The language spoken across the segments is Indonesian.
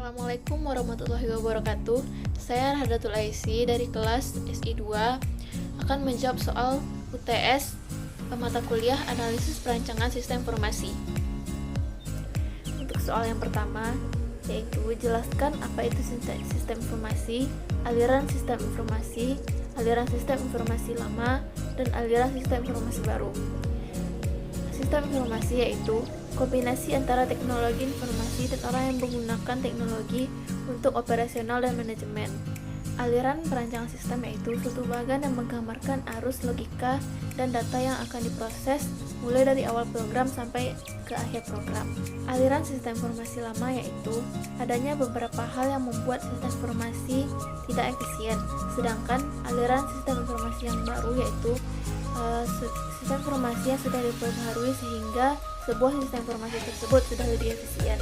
Assalamualaikum warahmatullahi wabarakatuh. Saya Rahadatul Aisy dari kelas SI2 akan menjawab soal UTS mata kuliah Analisis Perancangan Sistem Informasi. Untuk soal yang pertama, yaitu jelaskan apa itu sistem informasi, aliran sistem informasi lama, dan aliran sistem informasi baru. Sistem informasi yaitu kombinasi antara teknologi informasi dan orang yang menggunakan teknologi untuk operasional dan manajemen. Aliran perancangan sistem yaitu suatu bagan yang menggambarkan arus logika dan data yang akan diproses mulai dari awal program sampai ke akhir program. Aliran sistem informasi lama yaitu adanya beberapa hal yang membuat sistem informasi tidak efisien, sedangkan aliran sistem informasi yang baru yaitu sistem informasi yang sudah diperbaharui sehingga sebuah sistem informasi tersebut sudah lebih efisien.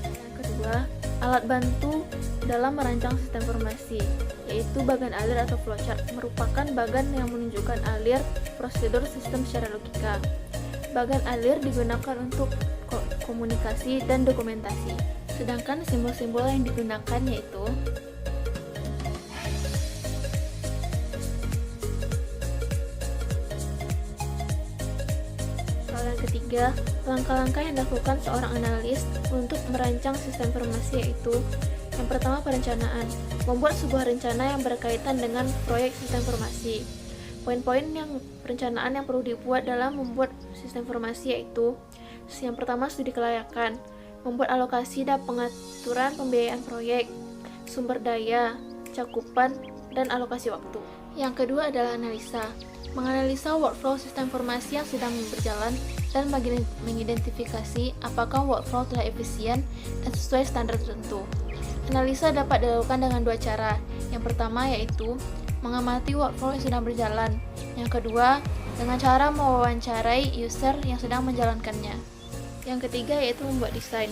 Yang kedua, alat bantu dalam merancang sistem informasi, yaitu bagan alir atau flowchart, merupakan bagan yang menunjukkan alir prosedur sistem secara logika. Bagan alir digunakan untuk komunikasi dan dokumentasi, sedangkan simbol-simbol yang digunakan yaitu yang ketiga, langkah-langkah yang dilakukan seorang analis untuk merancang sistem informasi yaitu yang pertama, perencanaan, membuat sebuah rencana yang berkaitan dengan proyek sistem informasi. Poin-poin perencanaan yang perlu dibuat dalam membuat sistem informasi yaitu yang pertama, studi kelayakan, membuat alokasi dan pengaturan pembiayaan proyek, sumber daya, cakupan, dan alokasi waktu. Yang kedua adalah analisa, menganalisa workflow sistem informasi yang sedang berjalan dan mengidentifikasi apakah workflow telah efisien dan sesuai standar tertentu. Analisa dapat dilakukan dengan dua cara. Yang pertama yaitu mengamati workflow yang sedang berjalan. Yang kedua, dengan cara mewawancarai user yang sedang menjalankannya. Yang ketiga yaitu membuat desain.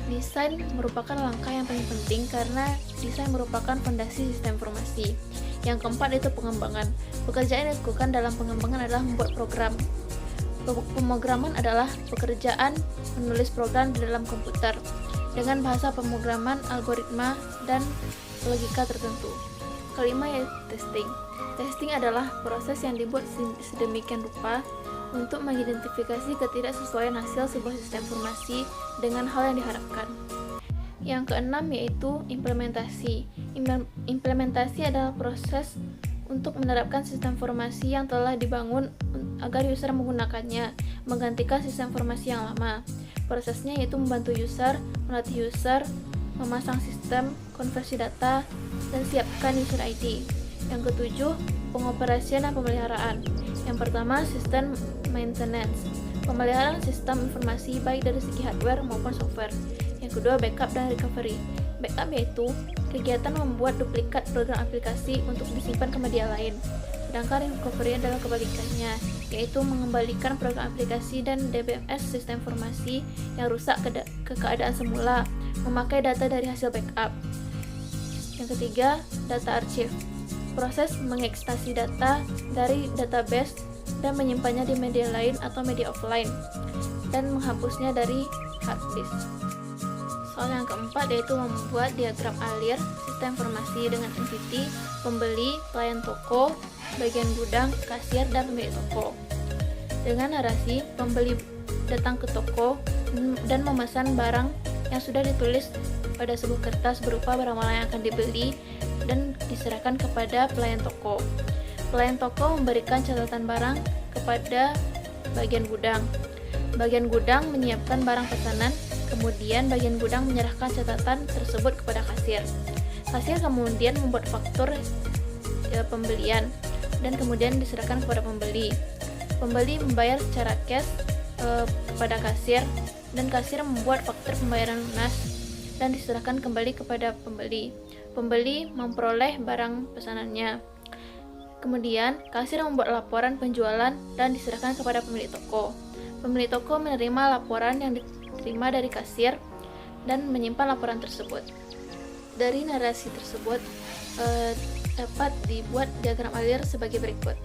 Desain merupakan langkah yang paling penting karena desain merupakan fondasi sistem informasi. Yang keempat yaitu pengembangan. Pekerjaan yang dilakukan dalam pengembangan adalah membuat program. Pemrograman adalah pekerjaan menulis program di dalam komputer dengan bahasa pemrograman, algoritma, dan logika tertentu. Kelima yaitu testing. Testing adalah proses yang dibuat sedemikian rupa untuk mengidentifikasi ketidaksesuaian hasil sebuah sistem informasi dengan hal yang diharapkan. Yang keenam yaitu implementasi. Implementasi adalah proses untuk menerapkan sistem informasi yang telah dibangun agar user menggunakannya, menggantikan sistem informasi yang lama. Prosesnya yaitu membantu user, melatih user, memasang sistem, konversi data, dan siapkan user ID. Yang ketujuh, pengoperasian dan pemeliharaan. Yang pertama, sistem maintenance, pemeliharaan sistem informasi baik dari segi hardware maupun software. Yang kedua, backup dan recovery. Backup yaitu kegiatan membuat duplikat program aplikasi untuk disimpan ke media lain. Sedangkan recovery adalah kebalikannya, yaitu mengembalikan program aplikasi dan DBMS sistem informasi yang rusak ke keadaan semula, memakai data dari hasil backup. Yang ketiga, data archive. Proses mengekstraksi data dari database dan menyimpannya di media lain atau media offline, dan menghapusnya dari hard disk. Soal yang keempat yaitu membuat diagram alir sistem informasi dengan entity, pembeli, pelayan toko, bagian gudang, kasir, dan pemilik toko. Dengan narasi, pembeli datang ke toko dan memesan barang yang sudah ditulis pada sebuah kertas berupa barang yang akan dibeli dan diserahkan kepada pelayan toko. Pelayan toko memberikan catatan barang kepada bagian gudang. Bagian gudang menyiapkan barang pesanan, kemudian bagian gudang menyerahkan catatan tersebut kepada kasir. Kasir kemudian membuat faktur pembelian dan kemudian diserahkan kepada pembeli. Pembeli membayar secara cash kepada kasir dan kasir membuat faktur pembayaran lunas dan diserahkan kembali kepada pembeli. Pembeli memperoleh barang pesanannya. Kemudian kasir membuat laporan penjualan dan diserahkan kepada pemilik toko. Pemilik toko menerima laporan yang diterima dari kasir dan menyimpan laporan tersebut. Dari narasi tersebut dapat dibuat diagram alir sebagai berikut.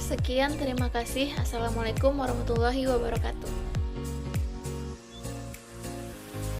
Sekian, terima kasih. Assalamualaikum warahmatullahi wabarakatuh.